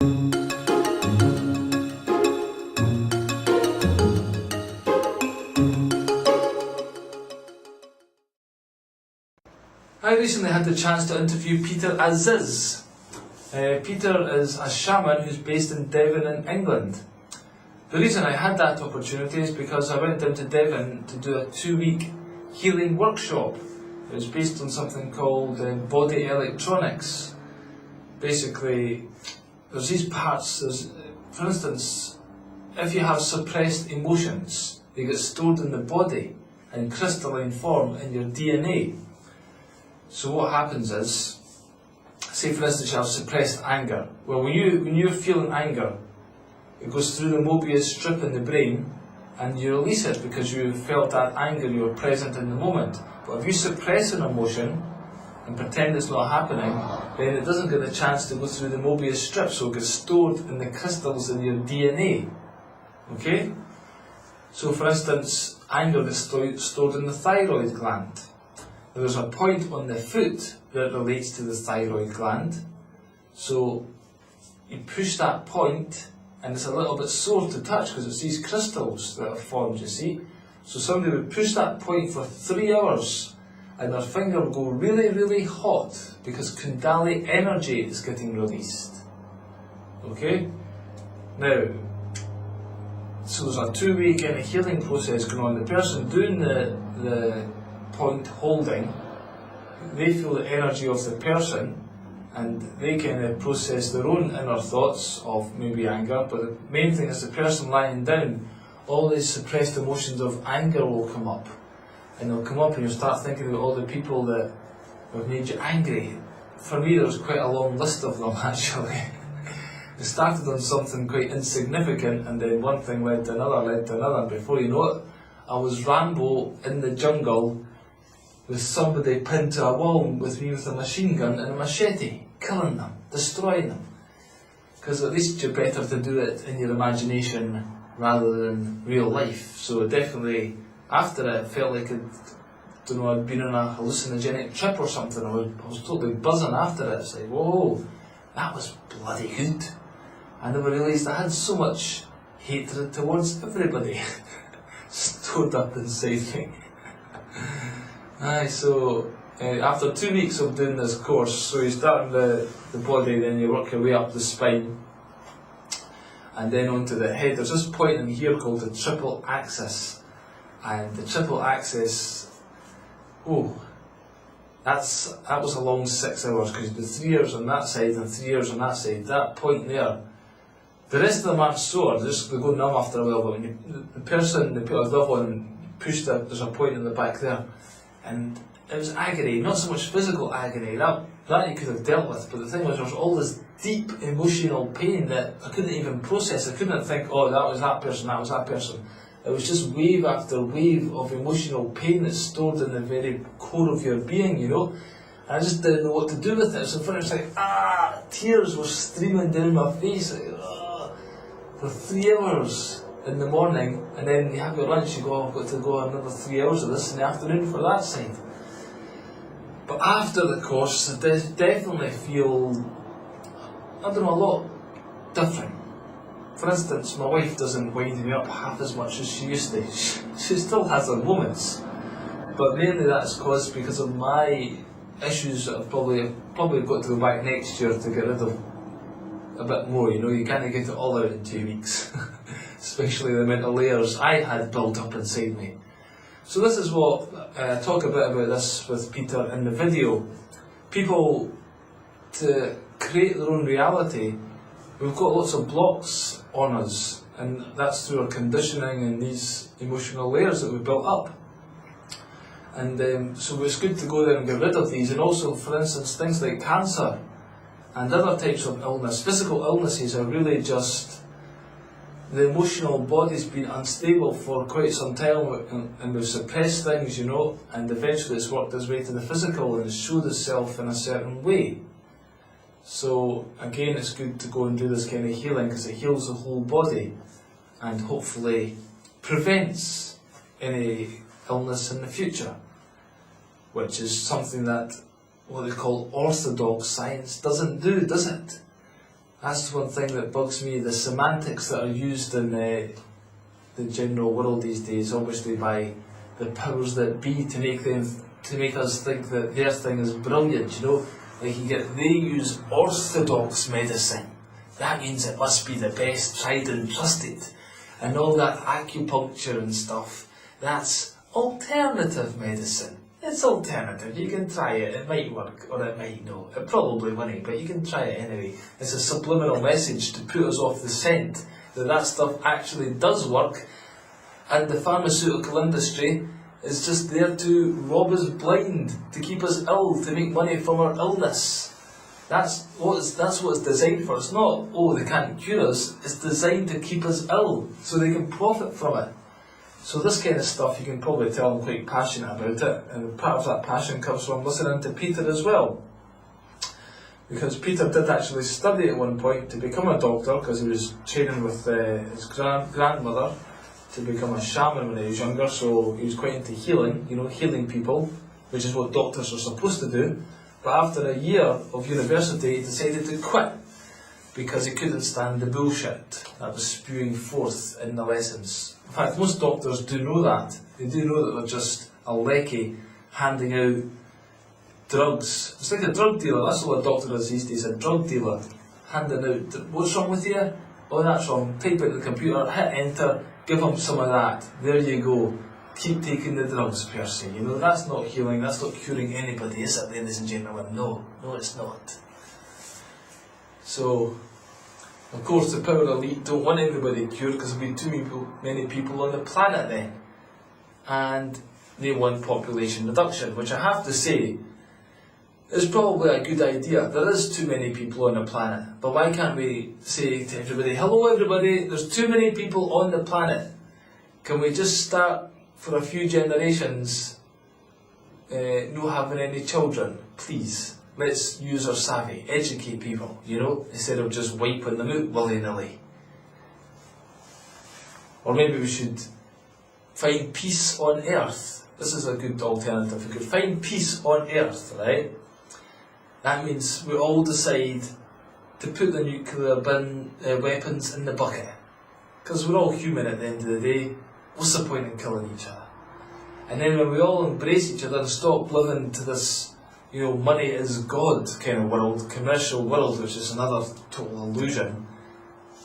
I recently had the chance to interview Peter Aziz. Peter is a shaman who's based in Devon in England. The reason I had that opportunity is because I went down to Devon to do a 2-week healing workshop. It was based on something called body electronics. Basically, there's these parts, for instance, if you have suppressed emotions, they get stored in the body in crystalline form in your DNA. So what happens is, say for instance you have suppressed anger. Well, when you're feeling anger, it goes through the Mobius strip in the brain and you release it because you felt that anger, you were present in the moment. But if you suppress an emotion and pretend it's not happening, then it doesn't get a chance to go through the Mobius strip, so it gets stored in the crystals in your DNA. Okay? So for instance, anger gets stored in the thyroid gland. There's a point on the foot that relates to the thyroid gland. So you push that point and it's a little bit sore to touch because it's these crystals that are formed, you see. So somebody would push that point for 3 hours and their finger would go really, really hot because Kundalini energy is getting released. Okay? Now, so there's a 2-week healing process going on. The person doing the point holding, they feel the energy of the person and they can process their own inner thoughts of maybe anger, but the main thing is the person lying down, all these suppressed emotions of anger will come up, and they'll come up and you'll start thinking about all the people that have made you angry. For me there's quite a long list of them actually. It started on something quite insignificant and then one thing led to another, and before you know it I was Rambo in the jungle with somebody pinned to a wall with me with a machine gun and a machete, killing them, destroying them. Because at least you're better to do it in your imagination rather than real life. So definitely after it felt like I'd been on a hallucinogenic trip or something. I was totally buzzing after it. It's like, whoa, that was bloody good. I never realised I had so much hatred towards everybody stored up inside me. So after 2 weeks of doing this course, so you start in the body, then you work your way up the spine, and then onto the head. There's this point in here called the triple axis, and the triple axis, that was a long 6 hours because you did 3 hours on that side and 3 hours on that side. That point there, the rest of them aren't sore, they go numb after a while, but when the person they put a glove on and pushed it, there's a point in the back there. And it was agony, not so much physical agony, that you could have dealt with, but the thing was there was all this deep emotional pain that I couldn't even process. I couldn't think, oh that was that person, that was that person. It was just wave after wave of emotional pain that's stored in the very core of your being, you know. And I just didn't know what to do with it. So for it was like, tears were streaming down my face, for 3 hours in the morning, and then you have your lunch, you go, I've got to go another 3 hours of this in the afternoon for that side. But after the course, I definitely feel, a lot different. For instance, my wife doesn't wind me up half as much as she used to. She still has her moments, but mainly that's caused because of my issues that I've probably got to go back next year to get rid of a bit more, you know. You can't get it all out in 2 weeks. Especially the mental layers I had built up inside me. So this is what I talk a bit about this with Peter in the video. People, to create their own reality, we've got lots of blocks on us, and that's through our conditioning and these emotional layers that we've built up. And so it's good to go there and get rid of these, and also, for instance, things like cancer and other types of illness. Physical illnesses are really just the emotional body's been unstable for quite some time, and we've suppressed things, you know, and eventually it's worked its way to the physical and it's showed itself in a certain way. So again, it's good to go and do this kind of healing because it heals the whole body and hopefully prevents any illness in the future, which is something that what they call orthodox science doesn't do, does it? That's one thing that bugs me, the semantics that are used in the general world these days, obviously by the powers that be to make us think that their thing is brilliant, you know. Like they use orthodox medicine. That means it must be the best, tried and trusted. And all that acupuncture and stuff, that's alternative medicine. It's alternative, you can try it, it might work, or it might not. It probably won't, but you can try it anyway. It's a subliminal message to put us off the scent that stuff actually does work, and the pharmaceutical industry is just there to rob us blind, to keep us ill, to make money from our illness. That's what it's designed for. It's not, oh, they can't cure us, it's designed to keep us ill, so they can profit from it. So this kind of stuff, you can probably tell I'm quite passionate about it, and part of that passion comes from listening to Peter as well. Because Peter did actually study at one point to become a doctor, because he was training with his grandmother to become a shaman when he was younger, so he was quite into healing, you know, healing people, which is what doctors are supposed to do. But after a year of university, he decided to quit, because he couldn't stand the bullshit that was spewing forth in the lessons. In fact, most doctors do know that. They do know that they're just a lecky handing out drugs. It's like a drug dealer. That's what a doctor is these days, a drug dealer. Handing out, what's wrong with you? Oh, that's wrong. Type into the computer, hit enter, give them some of that. There you go. Keep taking the drugs, Percy. You know, that's not healing, that's not curing anybody, is it, ladies and gentlemen? No, it's not. So, of course, the power elite don't want everybody cured because there'll be too many people on the planet then. And they want population reduction, which I have to say is probably a good idea. There is too many people on the planet. But why can't we say to everybody, hello everybody, there's too many people on the planet. Can we just start for a few generations not having any children, please? Let's use our savvy, educate people, you know, instead of just wiping them out willy-nilly. Or maybe we should find peace on earth. This is a good alternative. We could find peace on earth, right? That means we all decide to put the nuclear weapons in the bucket. Because we're all human at the end of the day. What's the point in killing each other? And then when we all embrace each other and stop living to this, you know, money is God kind of world, commercial world, which is another total illusion.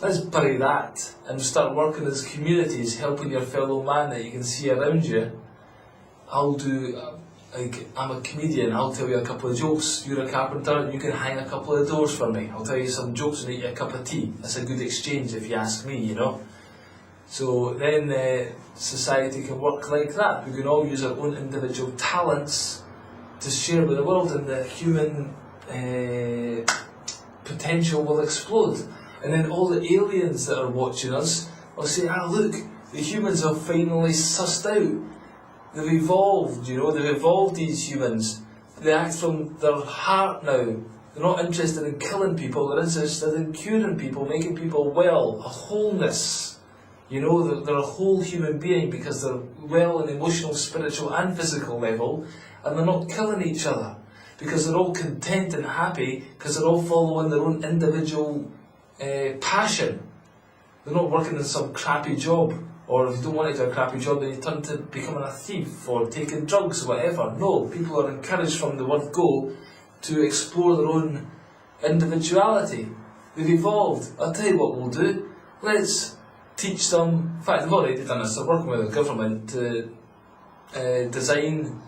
Let's bury that and start working as communities, helping your fellow man that you can see around you. I'm a comedian, I'll tell you a couple of jokes. You're a carpenter, you can hang a couple of doors for me. I'll tell you some jokes and eat you a cup of tea. That's a good exchange if you ask me, you know. So then society can work like that. We can all use our own individual talents to share with the world, and the human potential will explode. And then all the aliens that are watching us will say, look, the humans have finally sussed out. They've evolved, you know, they've evolved these humans. They act from their heart now. They're not interested in killing people, they're interested in curing people, making people well, a wholeness. You know, they're a whole human being because they're well on emotional, spiritual and physical level. And they're not killing each other because they're all content and happy because they're all following their own individual passion. They're not working in some crappy job, or if you don't want to do a crappy job then you turn to becoming a thief or taking drugs or whatever. No, people are encouraged from the word go to explore their own individuality. They've evolved. I'll tell you what we'll do. Let's teach them, in fact they've already done this, they're working with the government to design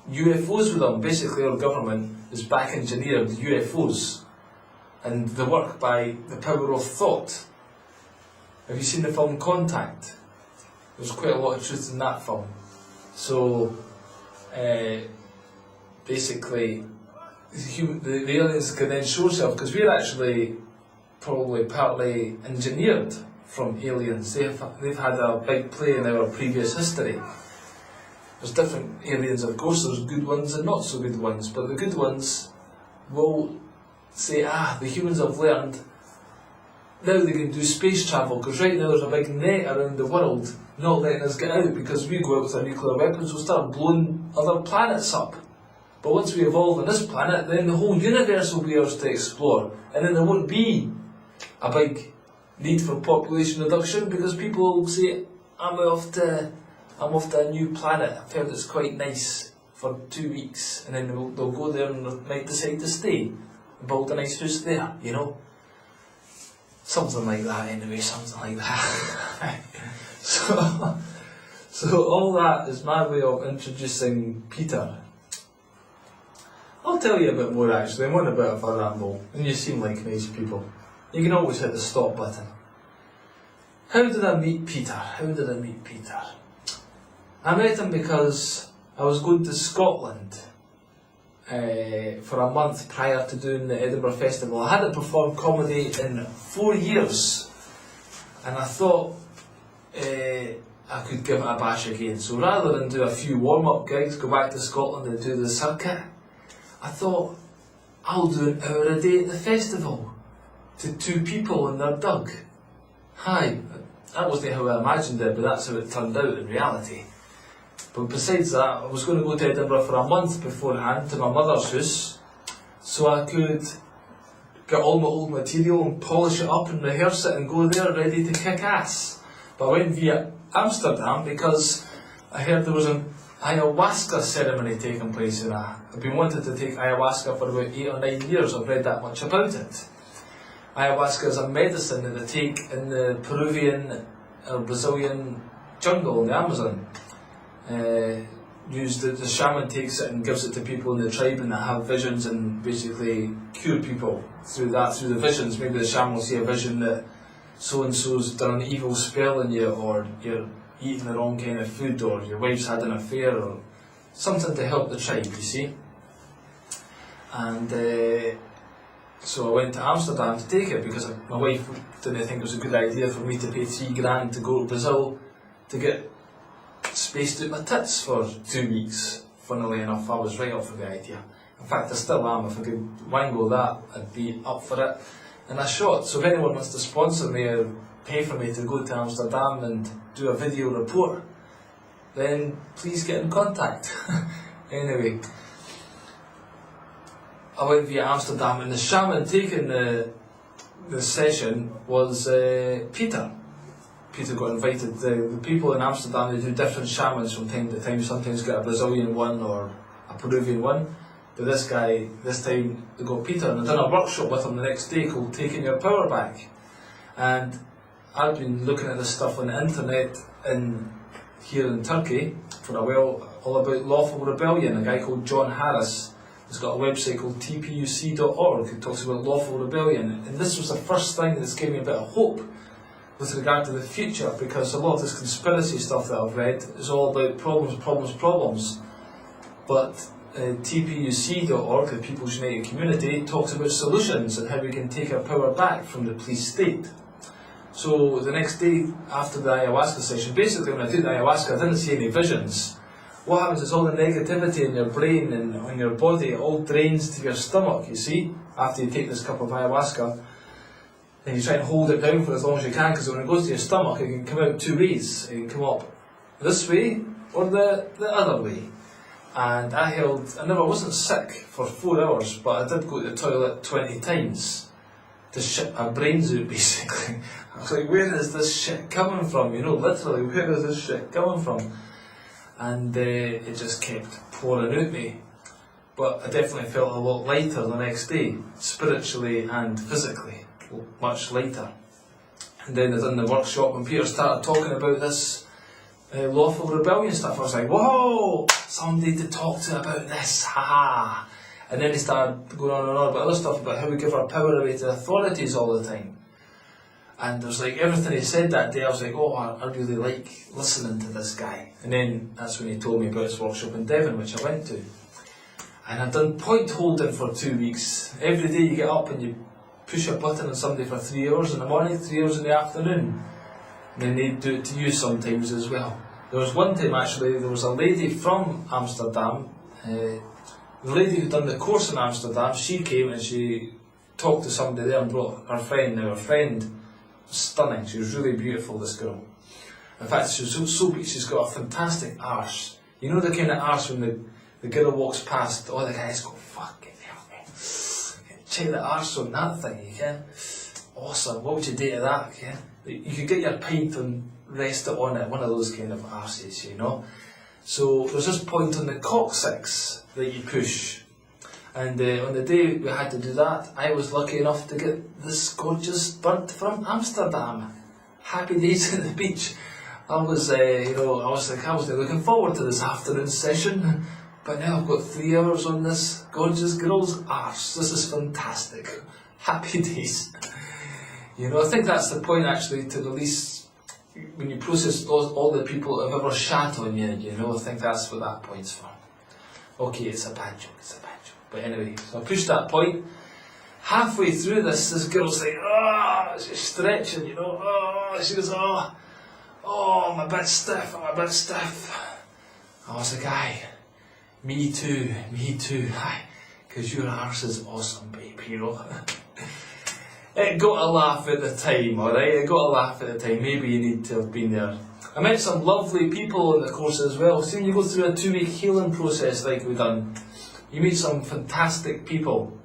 UFOs with them. Basically our government is back engineered UFOs, and they work by the power of thought. Have you seen the film Contact? There's quite a lot of truth in that film. So basically the aliens can then show themselves, because we're actually probably partly engineered from aliens. They've had a big play in our previous history. There's different aliens, of course, there's good ones and not so good ones, but the good ones will say, the humans have learned, now they can do space travel, because right now there's a big net around the world not letting us get out, because we go out with our nuclear weapons, we'll start blowing other planets up. But once we evolve on this planet, then the whole universe will be ours to explore, and then there won't be a big need for population reduction because people will say, I'm off to a new planet. I've heard it's quite nice for 2 weeks, and then they'll go there and they might decide to stay and build a nice house there, you know. Something like that anyway, something like that. So all that is my way of introducing Peter. I'll tell you a bit more actually, I'm on a bit of a ramble, and you seem like nice people. You can always hit the stop button. How did I meet Peter? I met him because I was going to Scotland for a month prior to doing the Edinburgh Festival. I hadn't performed comedy in 4 years, and I thought I could give it a bash again. So rather than do a few warm-up gigs, go back to Scotland and do the circuit, I thought I'll do an hour a day at the festival to 2 people in their dug. Hi, that wasn't how I imagined it, but that's how it turned out in reality. But besides that, I was going to go to Edinburgh for a month beforehand to my mother's house, so I could get all my old material and polish it up and rehearse it and go there ready to kick ass. But I went via Amsterdam because I heard there was an ayahuasca ceremony taking place, and I've been wanting to take ayahuasca for about 8 or 9 years. I've read that much about it. Ayahuasca is a medicine that they take in the Peruvian or Brazilian jungle in the Amazon. The shaman takes it and gives it to people in the tribe, and they have visions and basically cure people through the visions. Maybe the shaman will see a vision that so and so's done an evil spell on you, or you're eating the wrong kind of food, or your wife's had an affair, or something to help the tribe, you see. And so I went to Amsterdam to take it because my wife didn't think it was a good idea for me to pay $3,000 to go to Brazil to get spaced out my tits for 2 weeks. Funnily enough, I was right up for the idea. In fact, I still am. If I could wangle that, I'd be up for it. And I shot. So if anyone wants to sponsor me or pay for me to go to Amsterdam and do a video report, then please get in contact. Anyway, I went via Amsterdam, and the shaman taking the session was Peter. Peter got invited. The people in Amsterdam, they do different shamans from time to time. Sometimes get a Brazilian one or a Peruvian one. But this guy, this time, they got Peter, and I done a workshop with him the next day called Taking Your Power Back. And I'd been looking at this stuff on the internet here in Turkey for a while, all about lawful rebellion. A guy called John Harris has got a website called tpuc.org who talks about lawful rebellion. And this was the first thing that's gave me a bit of hope with regard to the future, because a lot of this conspiracy stuff that I've read is all about problems. But tpuc.org, the People's United Community, talks about solutions and how we can take our power back from the police state. So the next day after the ayahuasca session, basically when I did the ayahuasca I didn't see any visions. What happens is all the negativity in your brain and on your body, it all drains to your stomach, you see, after you take this cup of ayahuasca. And you try and hold it down for as long as you can, because when it goes to your stomach it can come out 2 ways. It can come up this way or the other way. And I wasn't sick for 4 hours, but I did go to the toilet 20 times to shit my brains out, basically. I was like, where is this shit coming from? You know, literally, where is this shit coming from? And it just kept pouring out me. But I definitely felt a lot lighter the next day, spiritually and physically, much lighter. And then I done the workshop, and Peter started talking about this lawful rebellion stuff. I was like, whoa, somebody to talk to about this, haha. And then he started going on and on about other stuff, about how we give our power away to authorities all the time. And there was like everything he said that day, I was like, oh, I really like listening to this guy. And then that's when he told me about his workshop in Devon, which I went to. And I'd done point holding for 2 weeks. Every day you get up and you push a button on somebody for 3 hours in the morning, 3 hours in the afternoon. And then they do it to you sometimes as well. There was one time actually, there was a lady from Amsterdam, the lady who'd done the course in Amsterdam, she came and she talked to somebody there and brought her friend. Now her friend was stunning, she was really beautiful, this girl. In fact, she was so beautiful, she's got a fantastic arse. You know the kind of arse when the girl walks past, all the guys go, fucking hell, man. Check the arse on that thing, you can. awesome. What would you do to that? Yeah? You could get your pint and rest it on it, one of those kind of arses, you know. So there's this point on the coccyx that you push. And on the day we had to do that, I was lucky enough to get this gorgeous bird from Amsterdam. Happy days at the beach. I was looking forward to this afternoon session, but now I've got 3 hours on this gorgeous girl's arse. This is fantastic. Happy days. You know, I think that's the point actually, to release, when you process all the people that have ever shat on you, you know, I think that's what that point's for. Okay, it's a bad joke, But anyway, so I pushed that point. Halfway through this girl's like, oh, she's stretching, you know, oh, she goes, oh, I'm a bit stiff. I was like, aye, me too, aye, because your arse is awesome, babe, you know. It got a laugh at the time, alright, maybe you need to have been there. I met some lovely people in the course as well. See, when you go through a 2-week healing process like we've done, you meet some fantastic people.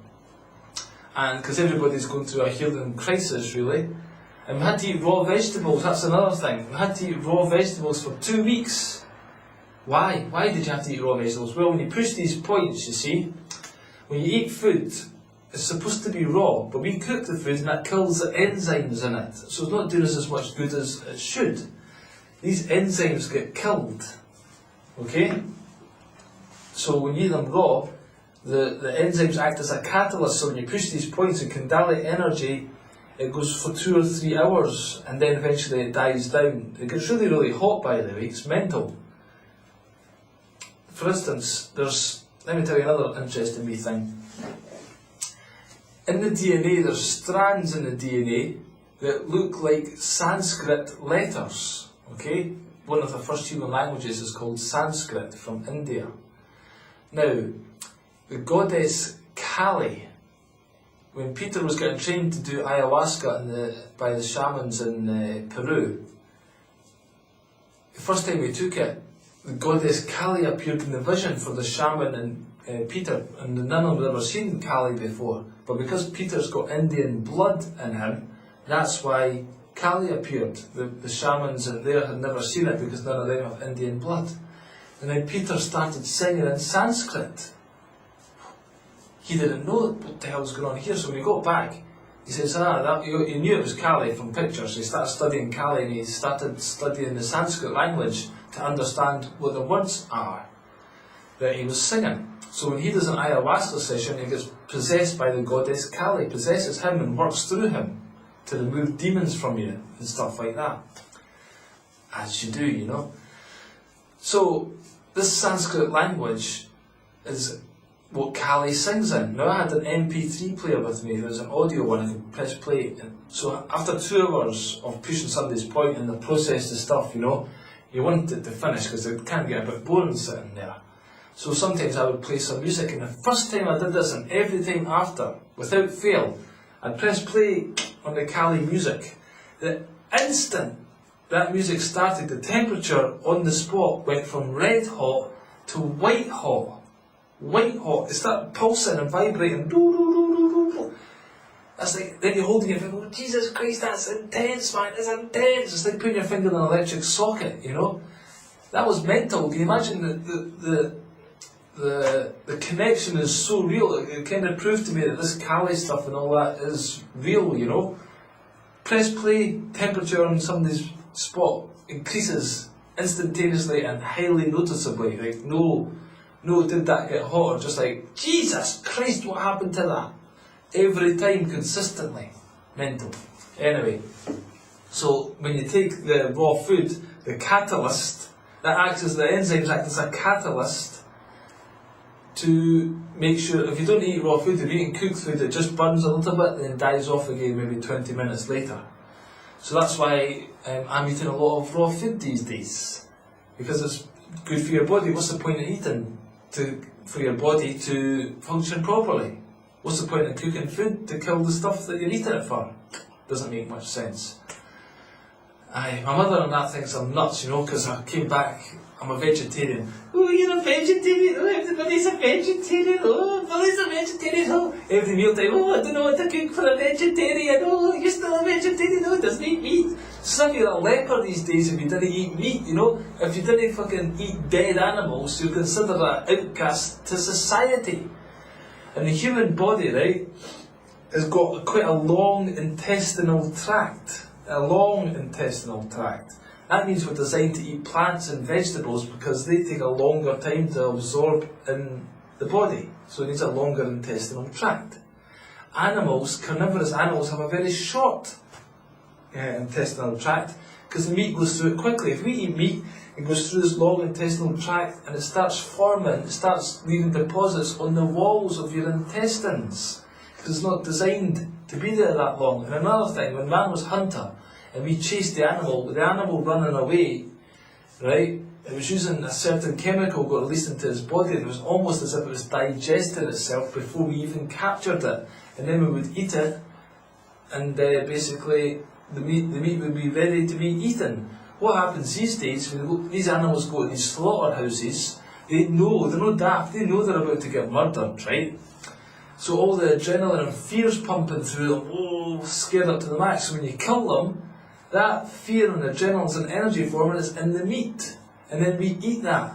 And because everybody's going through a healing crisis, really. And we had to eat raw vegetables, that's another thing. We had to eat raw vegetables for 2 weeks. Why? Why did you have to eat raw vegetables? Well, when you push these points, you see, when you eat food, it's supposed to be raw, but we cook the food and that kills the enzymes in it. So it's not doing us as much good as it should. These enzymes get killed. Okay? So when you eat them raw, the enzymes act as a catalyst, so when you push these points and can dilate energy, it goes for 2 or 3 hours and then eventually it dies down. It gets really, really hot, by the way, it's mental. For instance, let me tell you another interesting wee thing. In the DNA, there's strands in the DNA that look like Sanskrit letters. Okay? One of the first human languages is called Sanskrit, from India. Now, the goddess Kali, when Peter was getting trained to do ayahuasca by the shamans in Peru, the first time we took it, the goddess Kali appeared in the vision for the shaman and Peter, and none of them had ever seen Kali before. But because Peter's got Indian blood in him, that's why Kali appeared. The shamans in there had never seen it because none of them have Indian blood. And then Peter started singing in Sanskrit. He didn't know what the hell was going on here, so when he got back, he says, he knew it was Kali from pictures, so he started studying Kali and he started studying the Sanskrit language to understand what the words are that he was singing. So when he does an ayahuasca session, he gets possessed by the goddess Kali, possesses him and works through him to remove demons from you and stuff like that. As you do, you know. So this Sanskrit language is what Kali sings in. Now I had an MP3 player with me, there was an audio one, I could press play. And so after 2 hours of pushing somebody's point and the process of stuff, you know, you want it to finish because it can get a bit boring sitting there. So sometimes I would play some music, and the first time I did this and every time after, without fail, I'd press play on the Kali music. The instant that music started, the temperature on the spot went from red hot to white hot. White hot. It started pulsing and vibrating. That's like, then you're holding your finger, oh, Jesus Christ, that's intense, man, it's intense. It's like putting your finger in an electric socket, you know. That was mental. Can you imagine the connection is so real? It kind of proved to me that this Kali stuff and all that is real, you know. Press play, temperature on somebody's spot increases instantaneously and highly noticeably. Like, no, did that get hotter? Just like, Jesus Christ, what happened to that? Every time, consistently. Mental. Anyway, so when you take the raw food, the catalyst, that acts as the enzymes act as a catalyst to make sure, if you don't eat raw food, if you eat cooked food, it just burns a little bit and then dies off again maybe 20 minutes later. So that's why I'm eating a lot of raw food these days, because it's good for your body. What's the point in eating for your body to function properly? What's the point in cooking food? To kill the stuff that you're eating it for? Doesn't make much sense. My mother and that thinks I'm nuts, you know, because I came back, I'm a vegetarian. Ooh, oh, you're a vegetarian, oh, everybody's a vegetarian, oh, Billy's a vegetarian, oh, every mealtime, oh, I don't know what to cook for a vegetarian, oh, you're still a vegetarian, oh, doesn't eat meat. Some of you are a leper these days if you didn't eat meat, you know. If you didn't fucking eat dead animals, you're considered an outcast to society. And the human body, right, has got quite a long intestinal tract. A long intestinal tract. That means we're designed to eat plants and vegetables because they take a longer time to absorb in the body. So it needs a longer intestinal tract. Animals, carnivorous animals, have a very short intestinal tract because the meat goes through it quickly. If we eat meat, it goes through this long intestinal tract and it starts forming, it starts leaving deposits on the walls of your intestines because it's not designed to be there that long. And another thing, when man was hunter and we chased the animal running away, right, it was using a certain chemical got released into its body and it was almost as if it was digesting itself before we even captured it. And then we would eat it and basically the meat would be ready to be eaten. What happens these days, when these animals go to these slaughterhouses, they're not daft, they know they're about to get murdered, right? So all the adrenaline and fear's pumping through them, oh, scared up to the max. So when you kill them, that fear and adrenaline and energy forming is in the meat. And then we eat that.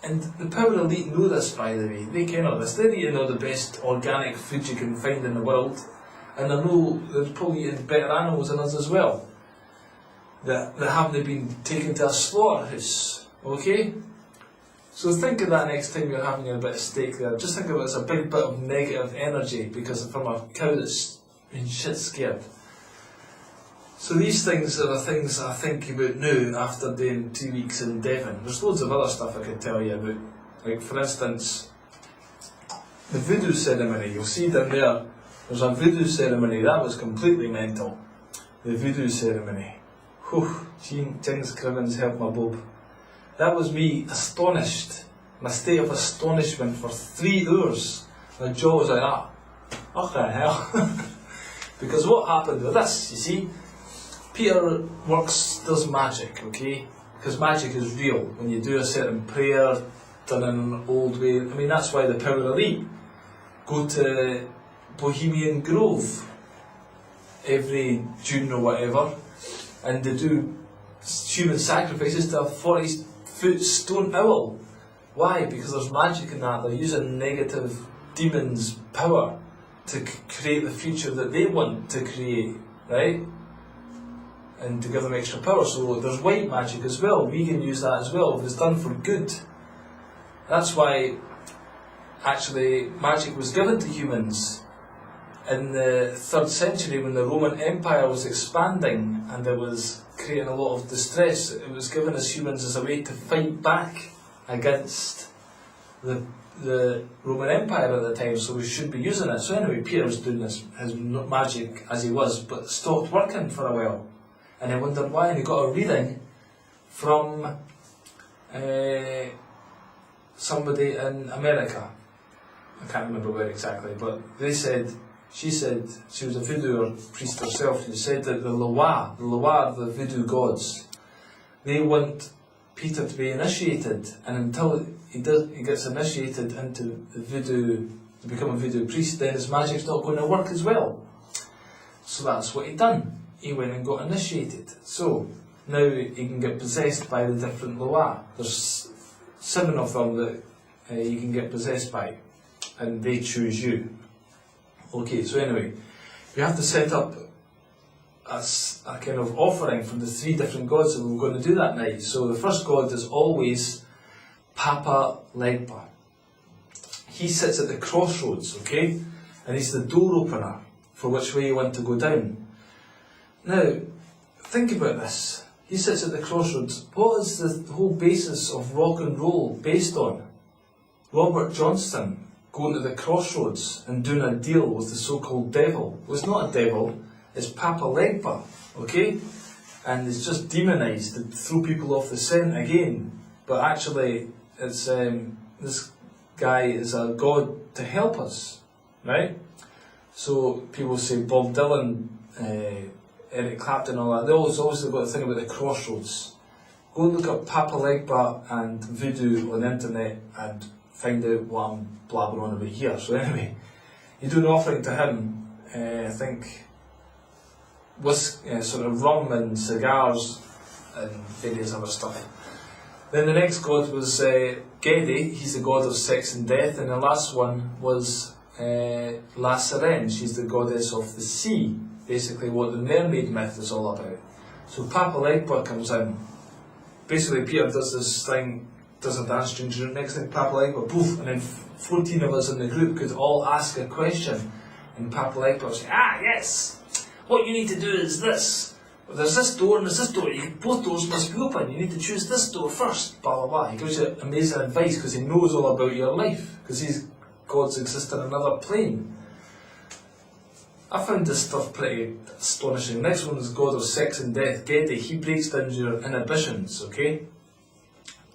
And the power elite know this, by the way. They can know this. They're eating all the best organic food you can find in the world. And I know they're probably eating better animals than us as well. That haven't been taken to a slaughterhouse. Okay? So think of that next time you're having a bit of steak there. Just think of it as a big bit of negative energy because from a cow that's been shit scared. So these things are the things I think about now after doing 2 weeks in Devon. There's loads of other stuff I could tell you about. Like for instance, the voodoo ceremony. You'll see down there, there's a voodoo ceremony. That was completely mental. The voodoo ceremony. Whew, James Crivens helped my bob. That was me astonished, in a state of astonishment for 3 hours. My jaw was like that. What the hell? Because what happened with this, you see, Peter does magic, okay? Because magic is real. When you do a certain prayer done in an old way, I mean that's why the power elite go to Bohemian Grove every June or whatever, and they do human sacrifices to a 40-foot stone owl. Why? Because there's magic in that. They're using negative demons' power to create the future that they want to create, right? And to give them extra power. So there's white magic as well. We can use that as well if it's done for good. That's why actually magic was given to humans in the 3rd century when the Roman Empire was expanding and it was creating a lot of distress. It was given as humans as a way to fight back against the Roman Empire at the time, so we should be using it. So anyway, Peter was doing his magic as he was, but stopped working for a while. And I wondered why, and he got a reading from somebody in America. I can't remember where exactly, but she said she was a voodoo or priest herself, who said that the Loa, the voodoo gods, they want Peter to be initiated, and until he gets initiated into the voodoo, to become a voodoo priest, then his magic's not going to work as well. So that's what he done. He went and got initiated. So now he can get possessed by the different Loa. There's 7 of them that you can get possessed by, and they choose you. Okay, so anyway, we have to set up a kind of offering from the 3 different gods that we're going to do that night. So the first god is always Papa Legba. He sits at the crossroads, okay? And he's the door opener for which way you want to go down. Now, think about this. He sits at the crossroads. What is the whole basis of rock and roll based on? Robert Johnston going to the crossroads and doing a deal with the so-called devil. Well, it's not a devil, it's Papa Legba, okay? And it's just demonised to throw people off the scent again. But actually, it's this guy is a god to help us, right? So people say Bob Dylan, Eric Clapton, all that. They always got the thing about the crossroads. Go look up Papa Legba and voodoo on the internet and find out what I'm blabbering on about here. So anyway, you do an offering to him, I think, with sort of rum and cigars and various other stuff. Then the next god was Gedi, he's the god of sex and death, and the last one was La Sirene, she's the goddess of the sea, basically what the mermaid myth is all about. So Papa Legba comes in. Basically Peter does this thing, does a dance tune, next thing Papa Legba, poof, and then 14 of us in the group could all ask a question, and Papa Legba would say, yes, what you need to do is this. There's this door and there's this door, both doors must be open, you need to choose this door first, blah blah blah. He gives you amazing advice because he knows all about your life, because these gods exist in another plane. I found this stuff pretty astonishing. Next one is god of sex and death, Gedi. He breaks down your inhibitions, okay?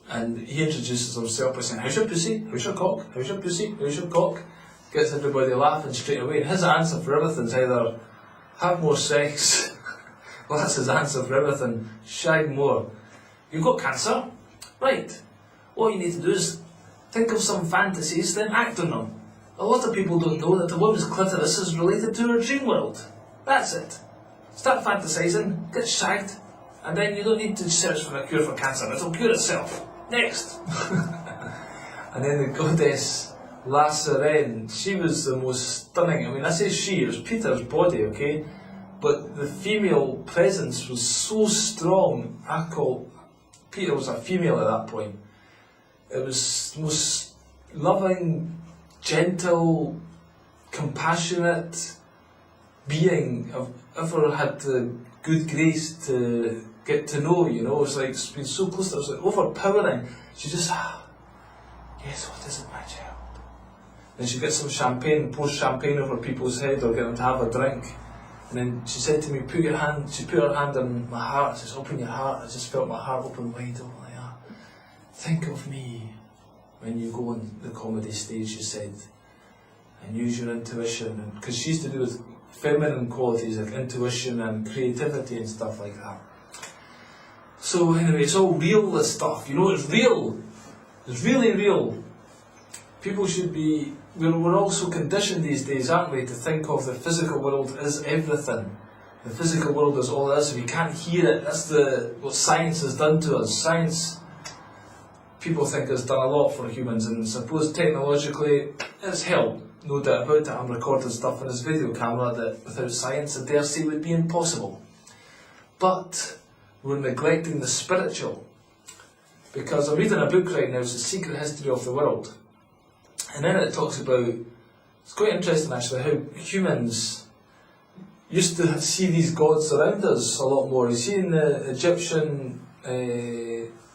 And he introduces himself by saying, how's your pussy? How's your cock? How's your pussy? How's your cock? Gets everybody laughing straight away. And his answer for everything is either have more sex, well that's his answer for everything, shag more. You've got cancer? Right. All you need to do is think of some fantasies, then act on them. A lot of people don't know that a woman's clitoris is related to her dream world. That's it. Start fantasising, get shagged, and then you don't need to search for a cure for cancer. It'll cure itself. Next. And then the goddess La Sirene, she was the most stunning. I mean, I say she, it was Peter's body, okay? But the female presence was so strong. Peter was a female at that point. It was the most loving, gentle, compassionate being I've ever had the good grace to get to know, you know. It's like, it's been so close to her, it was like overpowering. She just, yes, what is it, my child? And she gets some champagne, pours champagne over people's head or get them to have a drink. And then she said to me, she put her hand on my heart, she says, open your heart. I just felt my heart open wide, open like that. Think of me when you go on the comedy stage, she said, and use your intuition. Because she used to do with feminine qualities like intuition and creativity and stuff like that. So anyway, it's all real, this stuff, you know, it's real. It's really real. People should be, we're all so conditioned these days, aren't we, to think of the physical world as everything. The physical world is all this, if you can't hear it, that's what science has done to us. Science, people think, has done a lot for humans, and suppose technologically it's helped, no doubt about it. I'm recording stuff on this video camera that without science I dare say would be impossible. But we're neglecting the spiritual. Because I'm reading a book right now, it's The Secret History of the World. And then it talks about, it's quite interesting actually, how humans used to see these gods around us a lot more. You see in the Egyptian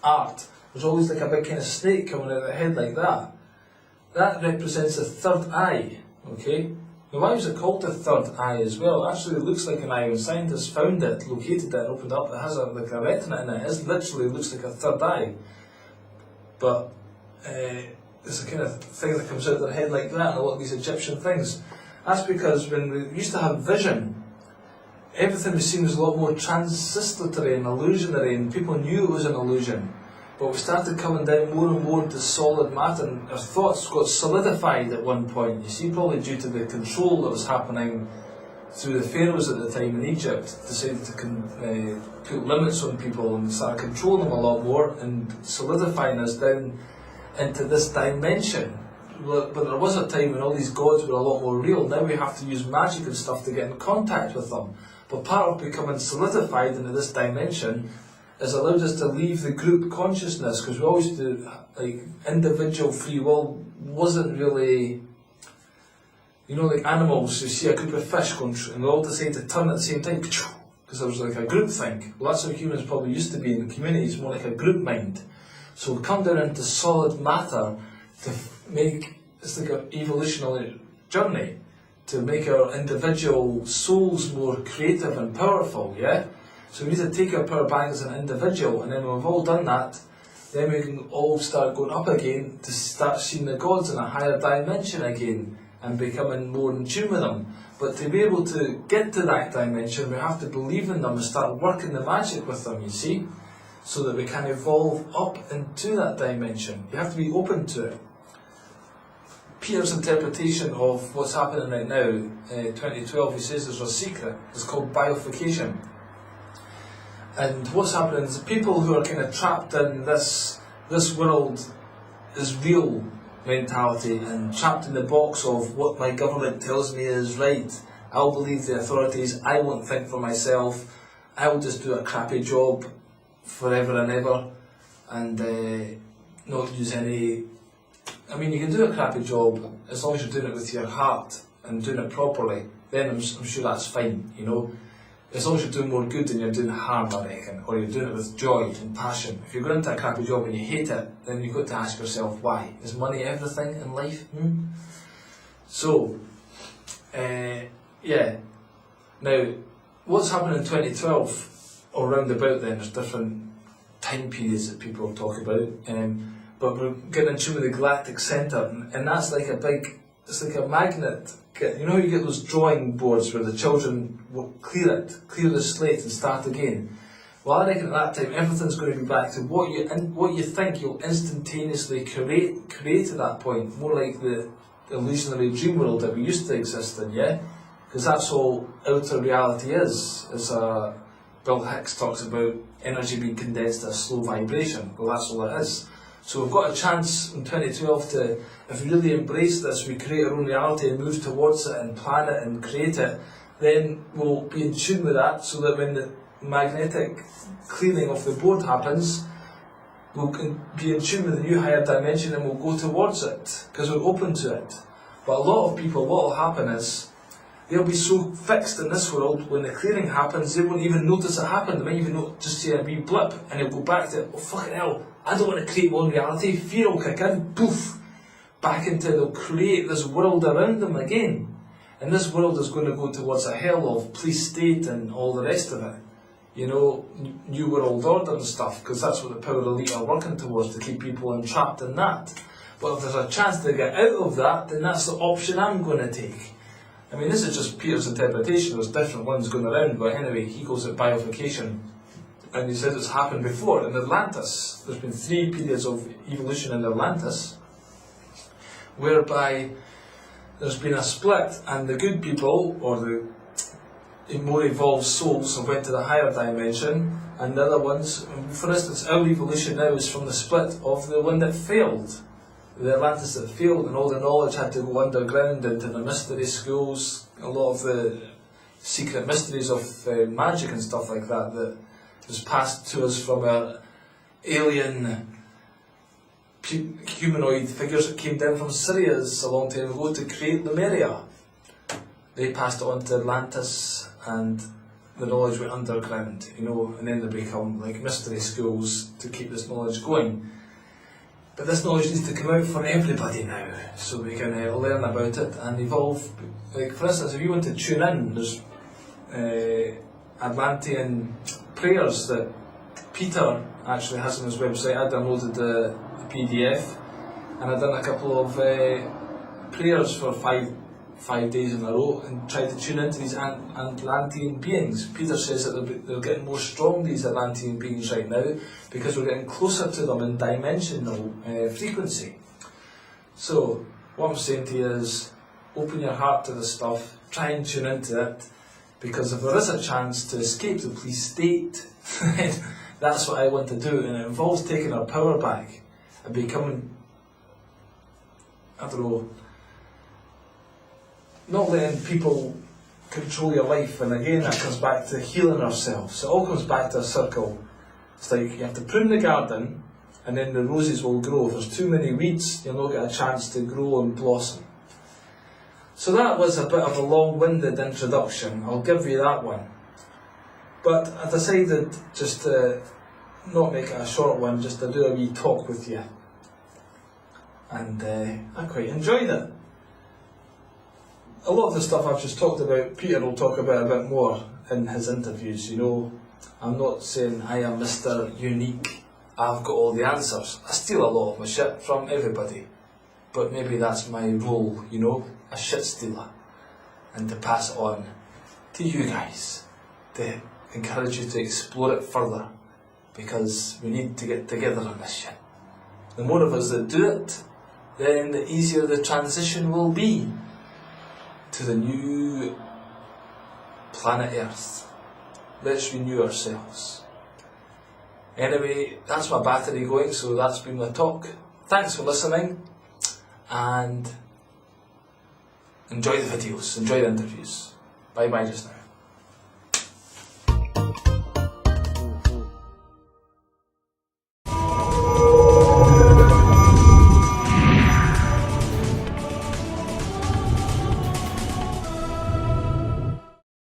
art, there's always like a big kind of snake coming out of the head like that. That represents a third eye, okay? Now why was it called a third eye as well? Actually it looks like an eye. When scientists found it, located it and opened it up, it has like a retina in it. It literally looks like a third eye. But it's a kind of thing that comes out of their head like that, and a lot of these Egyptian things. That's because when we used to have vision, everything was seen as a lot more transitory and illusionary, and people knew it was an illusion. But we started coming down more and more into solid matter, and our thoughts got solidified at one point, you see, probably due to the control that was happening through the pharaohs at the time in Egypt. Decided to put limits on people and start controlling them a lot more and solidifying us down into this dimension. But there was a time when all these gods were a lot more real. Now we have to use magic and stuff to get in contact with them. But part of becoming solidified into this dimension has allowed us to leave the group consciousness, because we always do, like, individual free will wasn't really, you know, like animals, you see a group of fish going, and we all decide to turn at the same time, because there was like a group thing. Well, that's how humans probably used to be in the communities, more like a group mind. So we come down into solid matter to make, it's like an evolutionary journey, to make our individual souls more creative and powerful, yeah? So we need to take our power back as an individual, and then when we've all done that, then we can all start going up again to start seeing the gods in a higher dimension again and becoming more in tune with them. But to be able to get to that dimension, we have to believe in them and start working the magic with them, you see? so that we can evolve up into that dimension. You have to be open to it. Peter's interpretation of what's happening right now, 2012, he says there's a secret. It's called bifurcation. And what's happening is the people who are kind of trapped in this world is real mentality and trapped in the box of what my government tells me is right. I'll believe the authorities, I won't think for myself, I'll just do a crappy job forever and ever and not use any... I mean, you can do a crappy job as long as you're doing it with your heart and doing it properly, then I'm sure that's fine, you know. As long as you're doing more good than you're doing harm, I reckon, or you're doing it with joy and passion. If you're going into a crappy job and you hate it, then you've got to ask yourself why. Is money everything in life? So, yeah. Now, what's happened in 2012, or round about then, there's different time periods that people talk about, but we're getting in tune with the galactic centre, and that's like a big, it's like a magnet. You know how you get those drawing boards where the children will clear the slate and start again? Well, I reckon at that time everything's going to be back to what you think you'll instantaneously create at that point, more like the illusionary dream world that we used to exist in, yeah? Because that's all outer reality is. As Bill Hicks talks about energy being condensed at a slow vibration. Well, that's all it is. So we've got a chance in 2012 to, if we really embrace this, we create our own reality and move towards it and plan it and create it, then we'll be in tune with that so that when the magnetic clearing of the board happens, we'll be in tune with the new higher dimension and we'll go towards it because we're open to it. But a lot of people, what will happen is, they'll be so fixed in this world, when the clearing happens, they won't even notice it happened. They might even just see a wee blip and they'll go back to, oh fucking hell, I don't want to create my own reality. Fear will kick in, poof, back into, they'll create this world around them again. And this world is going to go towards a hell of police state and all the rest of it. You know, new world order and stuff, because that's what the power elite are working towards, to keep people entrapped in that. But if there's a chance to get out of that, then that's the option I'm going to take. I mean, this is just Peter's interpretation, there's different ones going around, but anyway, he calls it bifurcation. And he says it's happened before in Atlantis. There's been 3 periods of evolution in Atlantis, whereby there's been a split, and the good people, or the more evolved souls, have went to the higher dimension, and the other ones, for instance, our evolution now is from the split of the one that failed. The Atlantis that failed, and all the knowledge had to go underground into the mystery schools, a lot of the secret mysteries of magic and stuff like that, that was passed to us from our alien humanoid figures that came down from Sirius a long time ago to create Lemuria. They passed it on to Atlantis, and the knowledge went underground, you know, and then they become like mystery schools to keep this knowledge going. But this knowledge needs to come out for everybody now, so we can learn about it and evolve. Like, for instance, if you want to tune in, there's Atlantean prayers that Peter actually has on his website. I downloaded the PDF, and I've done a couple of prayers for five days in a row and tried to tune into these Atlantean beings. Peter says that they're getting more strong, these Atlantean beings right now, because we're getting closer to them in dimensional frequency. So what I'm saying to you is, open your heart to this stuff, try and tune into it, because if there is a chance to escape the police state, then that's what I want to do, and it involves taking our power back and becoming, I don't know, not letting people control your life. And again, that comes back to healing ourselves. It all comes back to a circle. It's like you have to prune the garden, and then the roses will grow. If there's too many weeds, you'll not get a chance to grow and blossom. So that was a bit of a long-winded introduction. I'll give you that one. But I decided just to not make it a short one, just to do a wee talk with you. And I quite enjoyed it. A lot of the stuff I've just talked about, Peter will talk about a bit more in his interviews, you know. I'm not saying I am Mr. Unique, I've got all the answers. I steal a lot of my shit from everybody. But maybe that's my role, you know, a shit stealer. And to pass it on to you guys, to encourage you to explore it further because we need to get together on this shit. The more of us that do it, then the easier the transition will be to the new planet Earth. Let's renew ourselves. Anyway, that's my battery going, so that's been my talk. Thanks for listening, and enjoy the videos, enjoy the interviews. Bye bye just now.